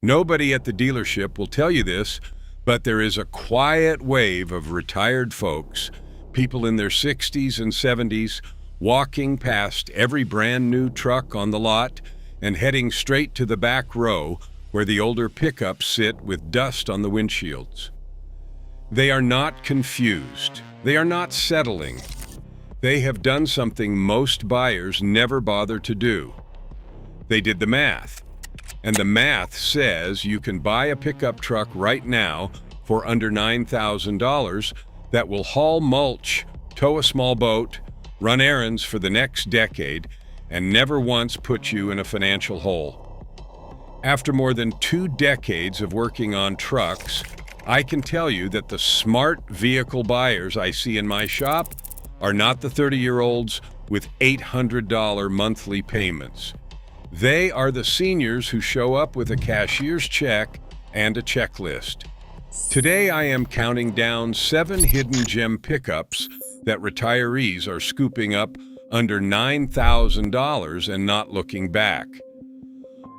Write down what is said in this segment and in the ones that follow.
Nobody at the dealership will tell you this, but there is a quiet wave of retired folks, people in their 60s and 70s, walking past every brand new truck on the lot and heading straight to the back row where the older pickups sit with dust on the windshields. They are not confused. They are not settling. They have done something most buyers never bother to do. They did the math. And the math says you can buy a pickup truck right now for under $9,000 that will haul mulch, tow a small boat, run errands for the next decade, and never once put you in a financial hole. After more than 2 decades of working on trucks, I can tell you that the smart vehicle buyers I see in my shop are not the 30-year-olds with $800 monthly payments. They are the seniors who show up with a cashier's check and a checklist. Today I am counting down 7 hidden gem pickups that retirees are scooping up under $9,000 and not looking back.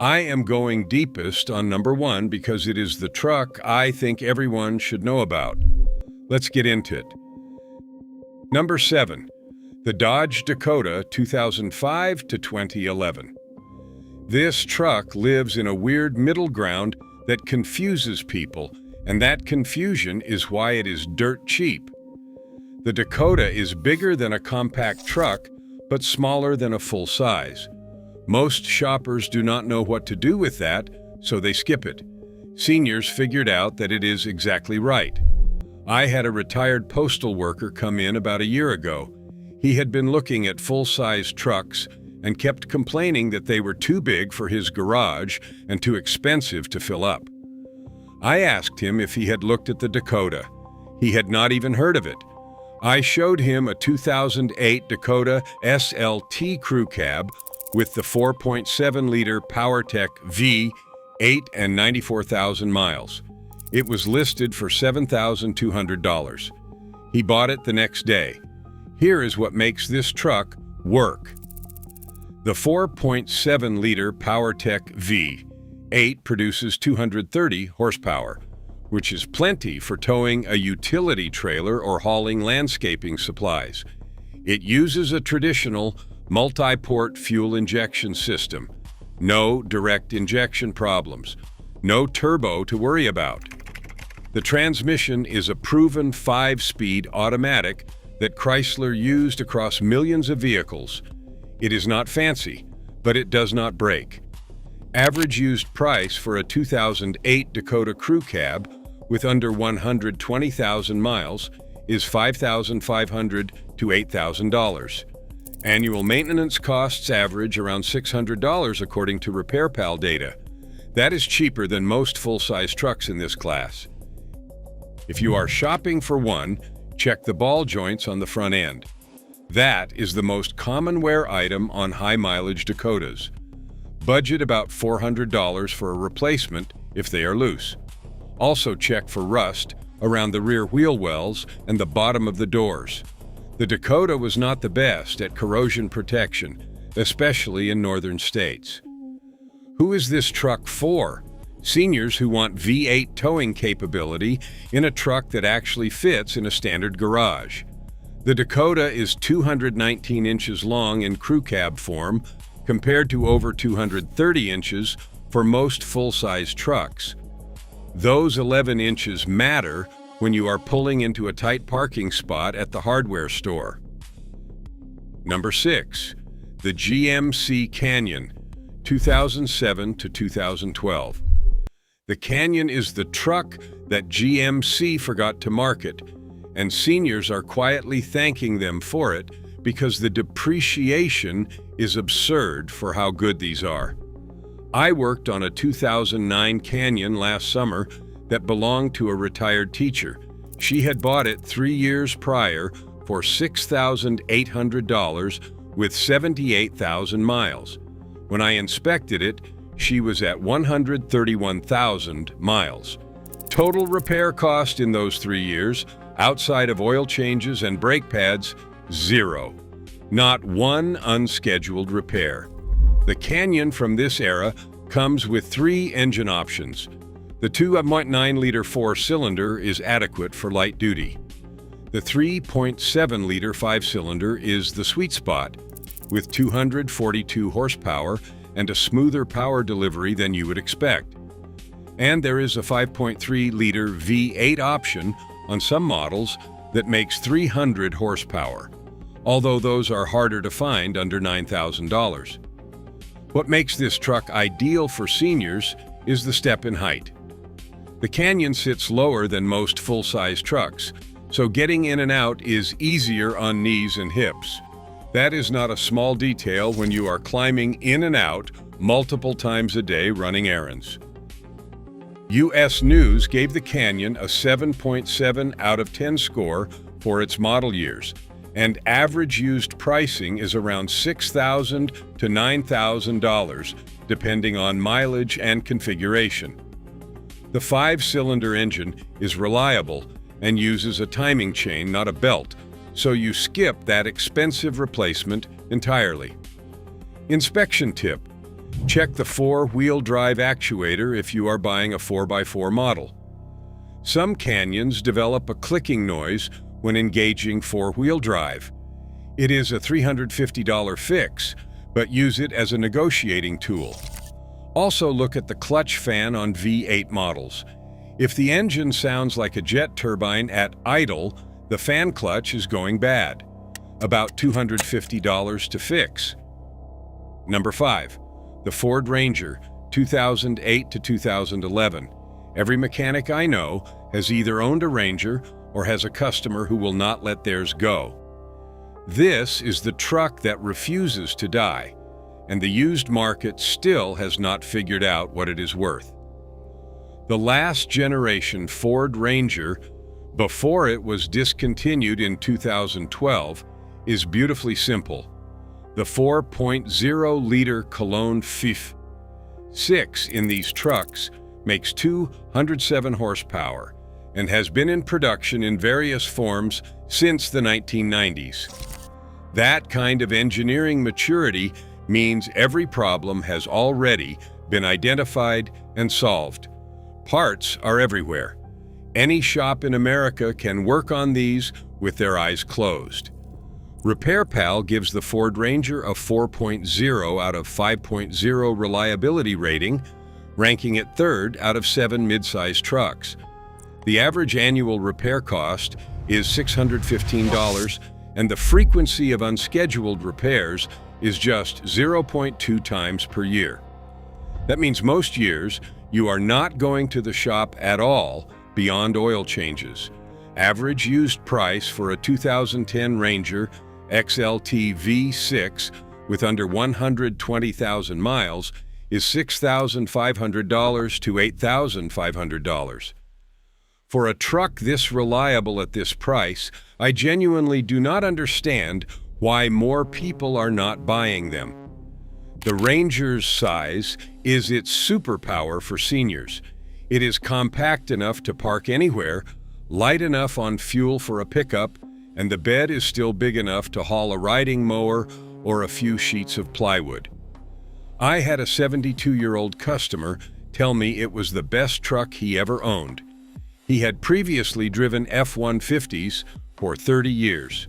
I am going deepest on number 1 because it is the truck I think everyone should know about. Let's get into it. Number 7, the Dodge Dakota 2005 to 2011. This truck lives in a weird middle ground that confuses people, and that confusion is why it is dirt cheap. The Dakota is bigger than a compact truck, but smaller than a full size. Most shoppers do not know what to do with that, so they skip it. Seniors figured out that it is exactly right. I had a retired postal worker come in about a year ago. He had been looking at full-size trucks and kept complaining that they were too big for his garage and too expensive to fill up. I asked him if he had looked at the Dakota. He had not even heard of it. I showed him a 2008 Dakota SLT crew cab with the 4.7-liter PowerTech V8 and 94,000 miles. It was listed for $7,200. He bought it the next day. Here is what makes this truck work. The 4.7-liter PowerTech V8 produces 230 horsepower, which is plenty for towing a utility trailer or hauling landscaping supplies. It uses a traditional multi-port fuel injection system. No direct injection problems. No turbo to worry about. The transmission is a proven 5-speed automatic that Chrysler used across millions of vehicles. It is not fancy, but it does not break. Average used price for a 2008 Dakota crew cab with under 120,000 miles is $5,500 to $8,000. Annual maintenance costs average around $600 according to RepairPal data. That is cheaper than most full-size trucks in this class. If you are shopping for one, check the ball joints on the front end. That is the most common wear item on high-mileage Dakotas. Budget about $400 for a replacement if they are loose. Also check for rust around the rear wheel wells and the bottom of the doors. The Dakota was not the best at corrosion protection, especially in northern states. Who is this truck for? Seniors who want V8 towing capability in a truck that actually fits in a standard garage. The Dakota is 219 inches long in crew cab form, compared to over 230 inches for most full-size trucks. Those 11 inches matter when you are pulling into a tight parking spot at the hardware store. Number 6, the GMC Canyon, 2007 to 2012. The Canyon is the truck that GMC forgot to market, and seniors are quietly thanking them for it because the depreciation is absurd for how good these are. I worked on a 2009 Canyon last summer that belonged to a retired teacher. She had bought it 3 years prior for $6,800 with 78,000 miles. When I inspected it, she was at 131,000 miles. Total repair cost in those 3 years, outside of oil changes and brake pads, 0. Not one unscheduled repair. The Canyon from this era Comes with 3 engine options. The 2.9-liter 4-cylinder is adequate for light duty. The 3.7-liter 5-cylinder is the sweet spot, with 242 horsepower and a smoother power delivery than you would expect. And there is a 5.3-liter V8 option on some models that makes 300 horsepower, although those are harder to find under $9,000. What makes this truck ideal for seniors is the step in height. The Canyon sits lower than most full-size trucks, so getting in and out is easier on knees and hips. That is not a small detail when you are climbing in and out multiple times a day running errands. U.S. News gave the Canyon a 7.7 out of 10 score for its model years, and average used pricing is around $6,000 to $9,000, depending on mileage and configuration. The 5-cylinder engine is reliable and uses a timing chain, not a belt, so you skip that expensive replacement entirely. Inspection tip: check the 4-wheel drive actuator if you are buying a 4x4 model. Some Canyons develop a clicking noise when engaging 4-wheel drive. It is a $350 fix, but use it as a negotiating tool. Also look at the clutch fan on V8 models. If the engine sounds like a jet turbine at idle, the fan clutch is going bad. About $250 to fix. Number 5. The Ford Ranger, 2008 to 2011. Every mechanic I know has either owned a Ranger or has a customer who will not let theirs go. This is the truck that refuses to die, and the used market still has not figured out what it is worth. The last generation Ford Ranger, before it was discontinued in 2012, is beautifully simple. The 4.0-liter Cologne FIF 6 in these trucks makes 207 horsepower and has been in production in various forms since the 1990s. That kind of engineering maturity means every problem has already been identified and solved. Parts are everywhere. Any shop in America can work on these with their eyes closed. RepairPal gives the Ford Ranger a 4.0 out of 5.0 reliability rating, ranking it 3rd out of 7 midsize trucks. The average annual repair cost is $615, and the frequency of unscheduled repairs is just 0.2 times per year. That means most years you are not going to the shop at all beyond oil changes. Average used price for a 2010 Ranger XLT V6 with under 120,000 miles is $6,500 to $8,500. For a truck this reliable at this price, I genuinely do not understand why more people are not buying them. The Ranger's size is its superpower for seniors. It is compact enough to park anywhere, light enough on fuel for a pickup, and the bed is still big enough to haul a riding mower or a few sheets of plywood. I had a 72-year-old customer tell me it was the best truck he ever owned. He had previously driven F-150s for 30 years.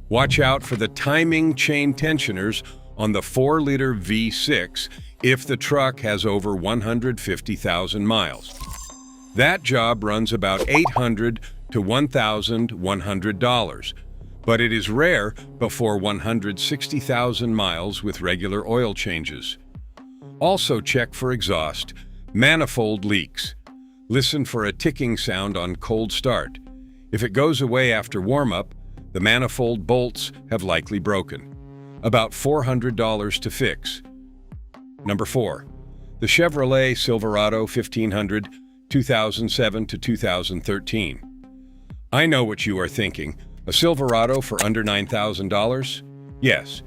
Watch out for the timing chain tensioners on the 4-liter V6 if the truck has over 150,000 miles. That job runs about $800 to $1,100, but it is rare before 160,000 miles with regular oil changes. Also check for exhaust, manifold leaks. Listen for a ticking sound on cold start. If it goes away after warm-up, the manifold bolts have likely broken. About $400 to fix. Number 4. The Chevrolet Silverado 1500, 2007 to 2013. I know what you are thinking. A Silverado for under $9,000? Yes,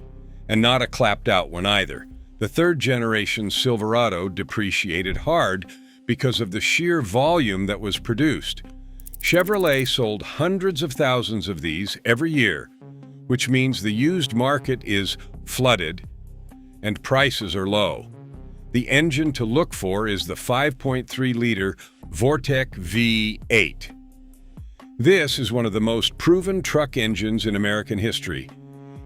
and not a clapped-out one either. The 3rd-generation Silverado depreciated hard because of the sheer volume that was produced. Chevrolet sold hundreds of thousands of these every year, which means the used market is flooded and prices are low. The engine to look for is the 5.3-liter Vortec V8. This is one of the most proven truck engines in American history.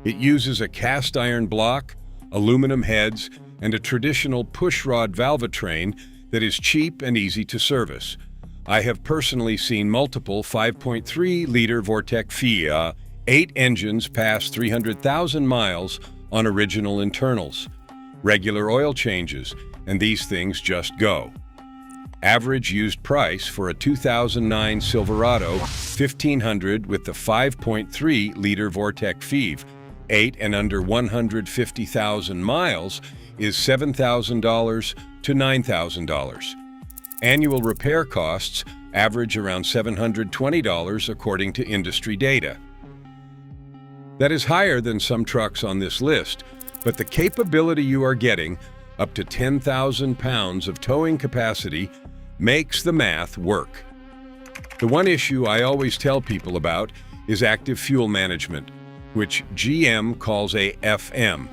It uses a cast iron block, aluminum heads, and a traditional pushrod valvetrain that is cheap and easy to service. I have personally seen multiple 5.3-liter Vortec V8 engines pass 300,000 miles on original internals, regular oil changes, and these things just go. Average used price for a 2009 Silverado 1500 with the 5.3-liter Vortec V8 and under 150,000 miles is $7,000 to $9,000. Annual repair costs average around $720 according to industry data. That is higher than some trucks on this list, but the capability you are getting, up to 10,000 pounds of towing capacity, makes the math work. The one issue I always tell people about is active fuel management, which GM calls AFM.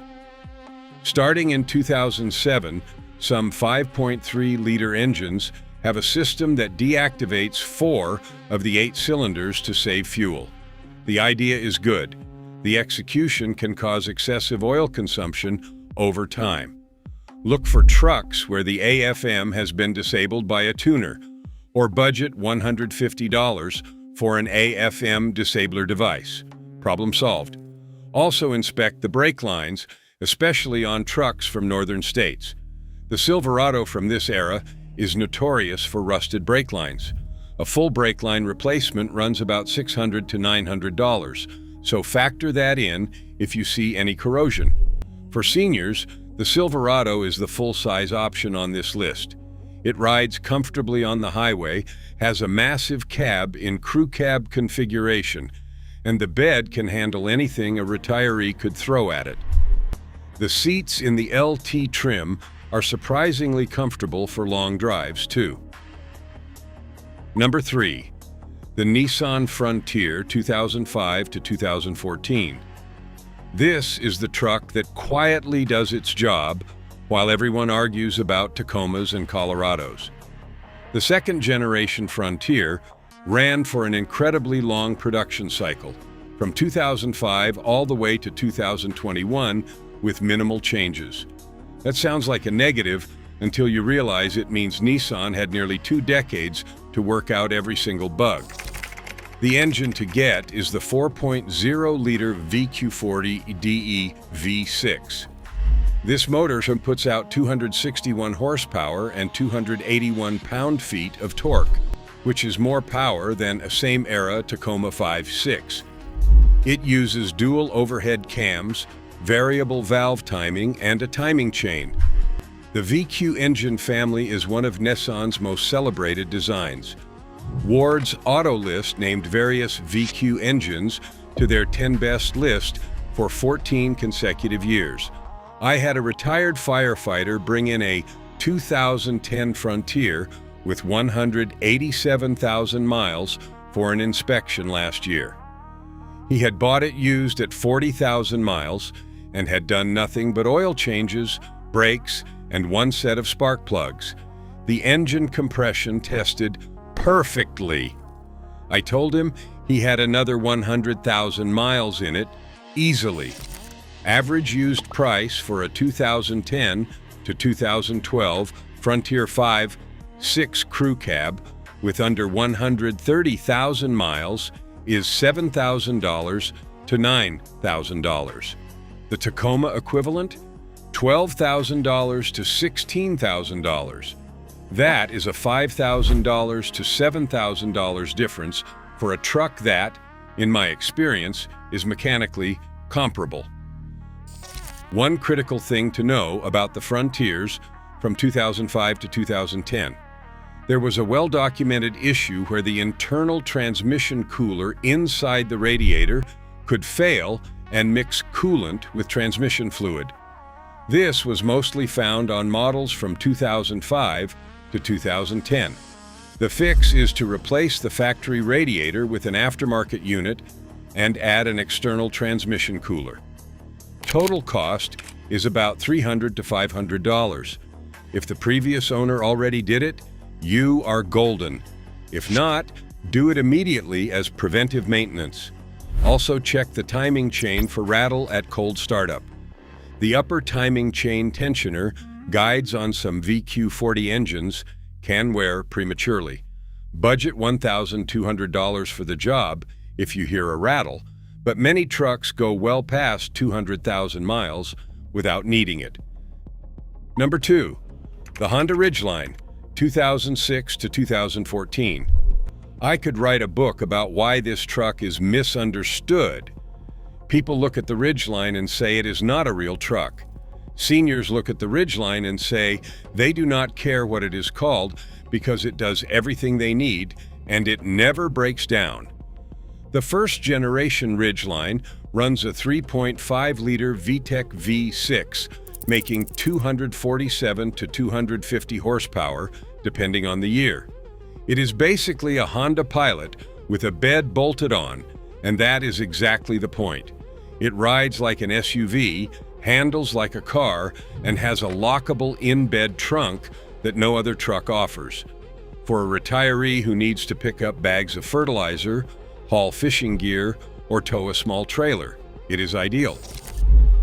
Starting in 2007, some 5.3-liter engines have a system that deactivates 4 of the 8 cylinders to save fuel. The idea is good. The execution can cause excessive oil consumption over time. Look for trucks where the AFM has been disabled by a tuner, or budget $150 for an AFM disabler device. Problem solved. Also inspect the brake lines, especially on trucks from northern states. The Silverado from this era is notorious for rusted brake lines. A full brake line replacement runs about $600 to $900, so factor that in if you see any corrosion. For seniors, the Silverado is the full-size option on this list. It rides comfortably on the highway, has a massive cab in crew cab configuration, and the bed can handle anything a retiree could throw at it. The seats in the LT trim are surprisingly comfortable for long drives, too. Number 3. The Nissan Frontier 2005 to 2014. This is the truck that quietly does its job while everyone argues about Tacomas and Colorados. The second-generation Frontier ran for an incredibly long production cycle, from 2005 all the way to 2021 with minimal changes. That sounds like a negative until you realize it means Nissan had nearly 2 decades to work out every single bug. The engine to get is the 4.0-liter VQ40DE V6. This motor puts out 261 horsepower and 281 pound-feet of torque, which is more power than a same-era Tacoma 5.6. It uses dual overhead cams, variable valve timing, and a timing chain. The VQ engine family is one of Nissan's most celebrated designs. Ward's Auto List named various VQ engines to their 10 best list for 14 consecutive years. I had a retired firefighter bring in a 2010 Frontier with 187,000 miles for an inspection last year. He had bought it used at 40,000 miles and had done nothing but oil changes, brakes, and 1 set of spark plugs. The engine compression tested perfectly. I told him he had another 100,000 miles in it, easily. Average used price for a 2010 to 2012 Frontier 5.6 crew cab with under 130,000 miles is $7,000 to $9,000. The Tacoma equivalent? $12,000 to $16,000. That is a $5,000 to $7,000 difference for a truck that, in my experience, is mechanically comparable. One critical thing to know about the Frontiers from 2005 to 2010. There was a well-documented issue where the internal transmission cooler inside the radiator could fail and mix coolant with transmission fluid. This was mostly found on models from 2005 to 2010. The fix is to replace the factory radiator with an aftermarket unit and add an external transmission cooler. Total cost is about $300 to $500. If the previous owner already did it, you are golden. If not, do it immediately as preventive maintenance. Also check the timing chain for rattle at cold startup. The upper timing chain tensioner guides on some VQ40 engines can wear prematurely. Budget $1,200 for the job if you hear a rattle, but many trucks go well past 200,000 miles without needing it. Number 2, the Honda Ridgeline, 2006 to 2014. I could write a book about why this truck is misunderstood. People look at the Ridgeline and say it is not a real truck. Seniors look at the Ridgeline and say they do not care what it is called because it does everything they need and it never breaks down. The first generation Ridgeline runs a 3.5-liter VTEC V6, making 247 to 250 horsepower, depending on the year. It is basically a Honda Pilot with a bed bolted on, and that is exactly the point. It rides like an SUV, handles like a car, and has a lockable in-bed trunk that no other truck offers. For a retiree who needs to pick up bags of fertilizer, haul fishing gear, or tow a small trailer, it is ideal.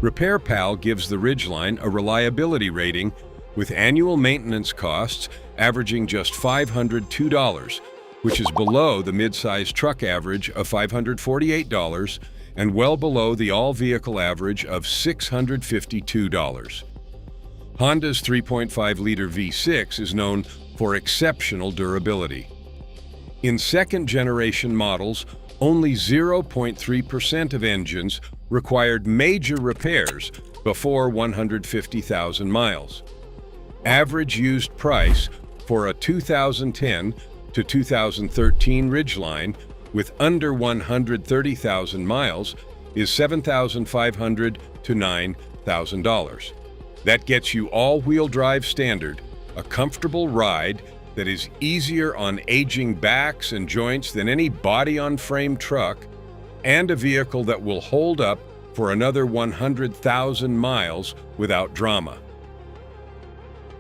RepairPal gives the Ridgeline a reliability rating with annual maintenance costs averaging just $502, which is below the mid-size truck average of $548 and well below the all-vehicle average of $652. Honda's 3.5-liter V6 is known for exceptional durability. In second-generation models, only 0.3% of engines required major repairs before 150,000 miles. Average used price for a 2010 to 2013 Ridgeline with under 130,000 miles is $7,500 to $9,000. That gets you all-wheel drive standard, a comfortable ride that is easier on aging backs and joints than any body-on-frame truck, and a vehicle that will hold up for another 100,000 miles without drama.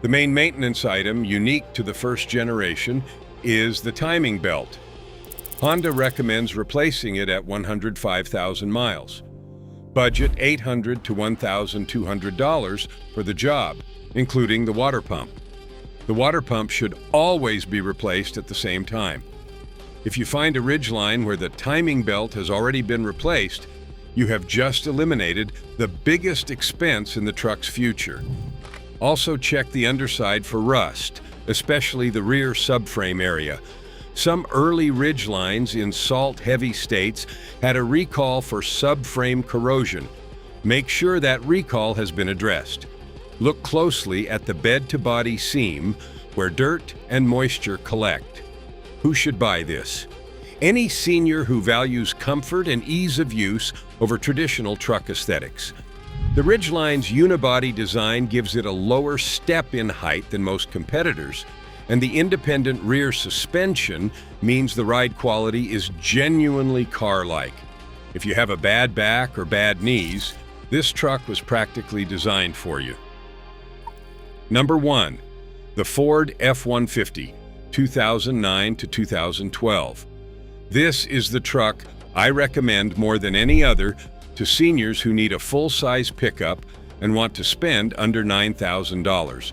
The main maintenance item unique to the first generation is the timing belt. Honda recommends replacing it at 105,000 miles. Budget $800 to $1,200 for the job, including the water pump. The water pump should always be replaced at the same time. If you find a Ridgeline where the timing belt has already been replaced, you have just eliminated the biggest expense in the truck's future. Also check the underside for rust, especially the rear subframe area. Some early Ridgelines in salt-heavy states had a recall for subframe corrosion. Make sure that recall has been addressed. Look closely at the bed-to-body seam where dirt and moisture collect. Who should buy this? Any senior who values comfort and ease of use over traditional truck aesthetics. The Ridgeline's unibody design gives it a lower step in height than most competitors, and the independent rear suspension means the ride quality is genuinely car-like. If you have a bad back or bad knees, this truck was practically designed for you. Number 1, the Ford F-150, 2009 to 2012. This is the truck I recommend more than any other to seniors who need a full-size pickup and want to spend under $9,000.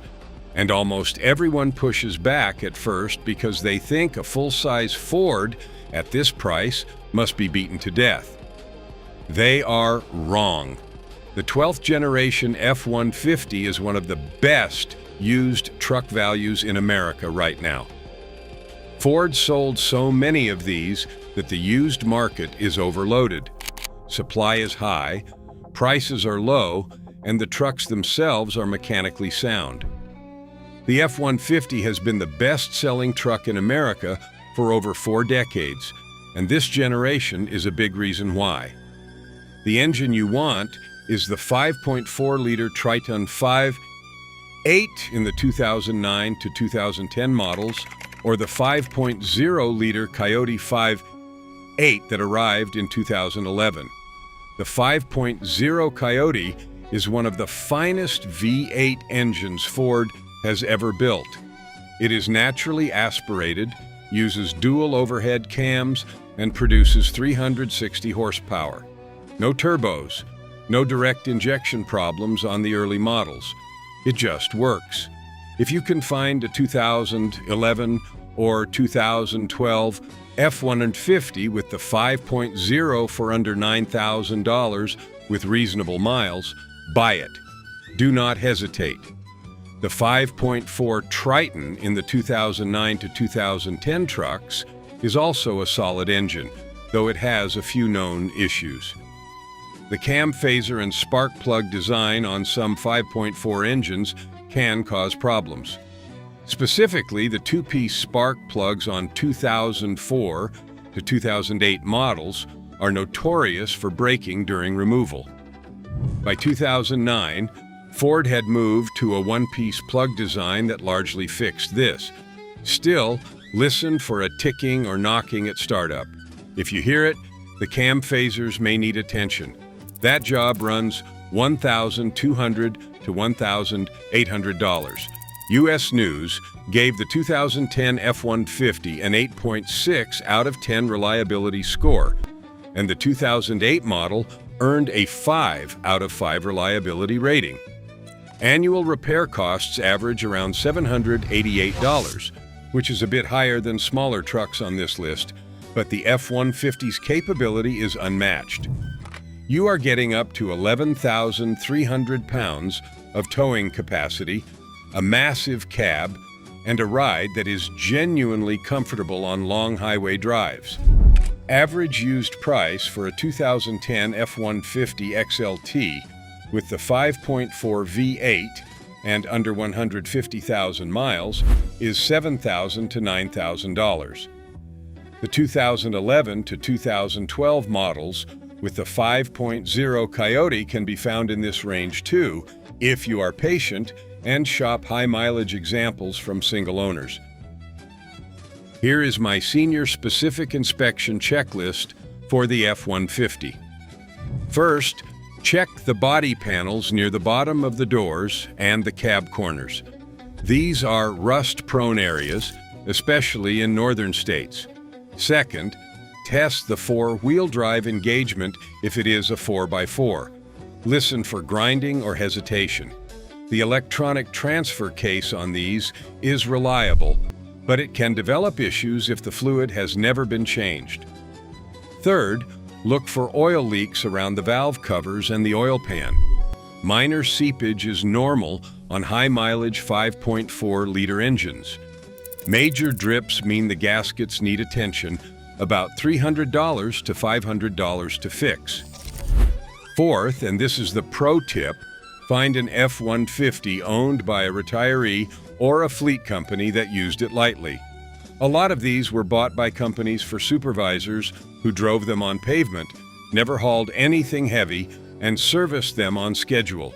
And almost everyone pushes back at first because they think a full-size Ford at this price must be beaten to death. They are wrong. The 12th generation F-150 is one of the best used truck values in America right now. Ford sold so many of these that the used market is overloaded. Supply is high, prices are low, and the trucks themselves are mechanically sound. The F-150 has been the best-selling truck in America for over 4 decades, and this generation is a big reason why. The engine you want is the 5.4-liter Triton 5.8 in the 2009 to 2010 models, or the 5.0-liter Coyote 5.8 that arrived in 2011. The 5.0 Coyote is one of the finest V8 engines Ford has ever built. It is naturally aspirated, uses dual overhead cams, and produces 360 horsepower. No turbos, no direct injection problems on the early models. It just works. If you can find a 2011 or 2012 F-150 with the 5.0 for under $9,000 with reasonable miles, buy it. Do not hesitate. The 5.4 Triton in the 2009 to 2010 trucks is also a solid engine, though it has a few known issues. The cam phaser and spark plug design on some 5.4 engines can cause problems. Specifically, the two-piece spark plugs on 2004 to 2008 models are notorious for breaking during removal. By 2009, Ford had moved to a one-piece plug design that largely fixed this. Still, listen for a ticking or knocking at startup. If you hear it, the cam phasers may need attention. That job runs $1,200 to $1,800. U.S. News gave the 2010 F-150 an 8.6 out of 10 reliability score, and the 2008 model earned a 5 out of 5 reliability rating. Annual repair costs average around $788, which is a bit higher than smaller trucks on this list, but the F-150's capability is unmatched. You are getting up to 11,300 pounds of towing capacity, a massive cab, and a ride that is genuinely comfortable on long highway drives. Average used price for a 2010 F-150 XLT with the 5.4 V8 and under 150,000 miles is $7,000 to $9,000. The 2011 to 2012 models with the 5.0 Coyote can be found in this range too, if you are patient and shop high-mileage examples from single owners. Here is my senior-specific inspection checklist for the F-150. First, check the body panels near the bottom of the doors and the cab corners. These are rust-prone areas, especially in northern states. Second, test the four-wheel drive engagement if it is a 4x4. Listen for grinding or hesitation. The electronic transfer case on these is reliable, but it can develop issues if the fluid has never been changed. Third, look for oil leaks around the valve covers and the oil pan. Minor seepage is normal on high-mileage 5.4-liter engines. Major drips mean the gaskets need attention, about $300 to $500 to fix. Fourth, and this is the pro tip, find an F-150 owned by a retiree or a fleet company that used it lightly. A lot of these were bought by companies for supervisors who drove them on pavement, never hauled anything heavy, and serviced them on schedule.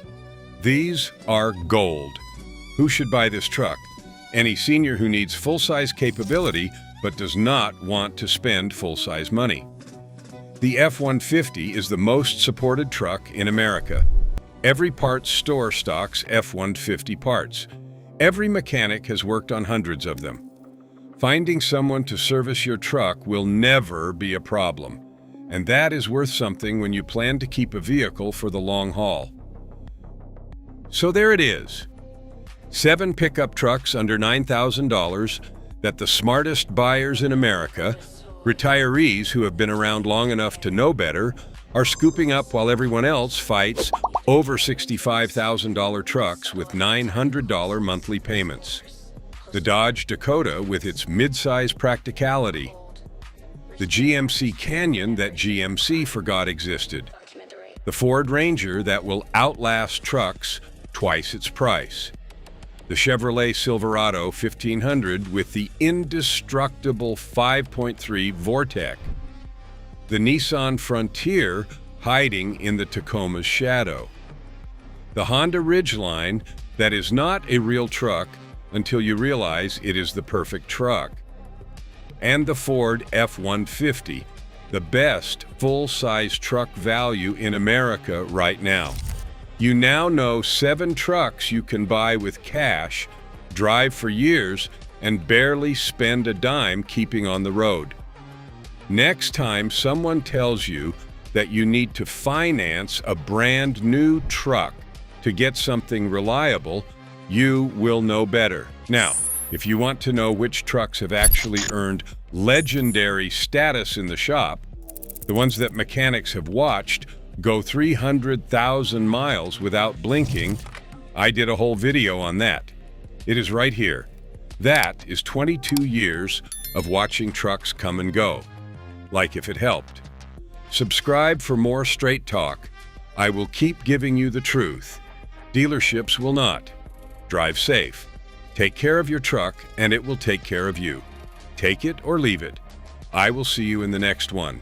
These are gold. Who should buy this truck? Any senior who needs full-size capability but does not want to spend full-size money. The F-150 is the most supported truck in America. Every parts store stocks F-150 parts. Every mechanic has worked on hundreds of them. Finding someone to service your truck will never be a problem, and that is worth something when you plan to keep a vehicle for the long haul. So there it is. 7 pickup trucks under $9,000 that the smartest buyers in America, retirees who have been around long enough to know better, are scooping up while everyone else fights over $65,000 trucks with $900 monthly payments. The Dodge Dakota with its mid-size practicality. The GMC Canyon that GMC forgot existed. The Ford Ranger that will outlast trucks twice its price. The Chevrolet Silverado 1500 with the indestructible 5.3 Vortec. The Nissan Frontier hiding in the Tacoma's shadow. The Honda Ridgeline that is not a real truck until you realize it is the perfect truck. And the Ford F-150, the best full-size truck value in America right now. You now know 7 trucks you can buy with cash drive for years, and barely spend a dime keeping on the road. Next time someone tells you that you need to finance a brand new truck to get something reliable, you will know better. Now, if you want to know which trucks have actually earned legendary status in the shop, the ones that mechanics have watched go 300,000 miles without blinking, I did a whole video on that. It is right here. That is 22 years of watching trucks come and go. Like if it helped. Subscribe for more straight talk. I will keep giving you the truth. Dealerships will not. Drive safe. Take care of your truck, and it will take care of you. Take it or leave it. I will see you in the next one.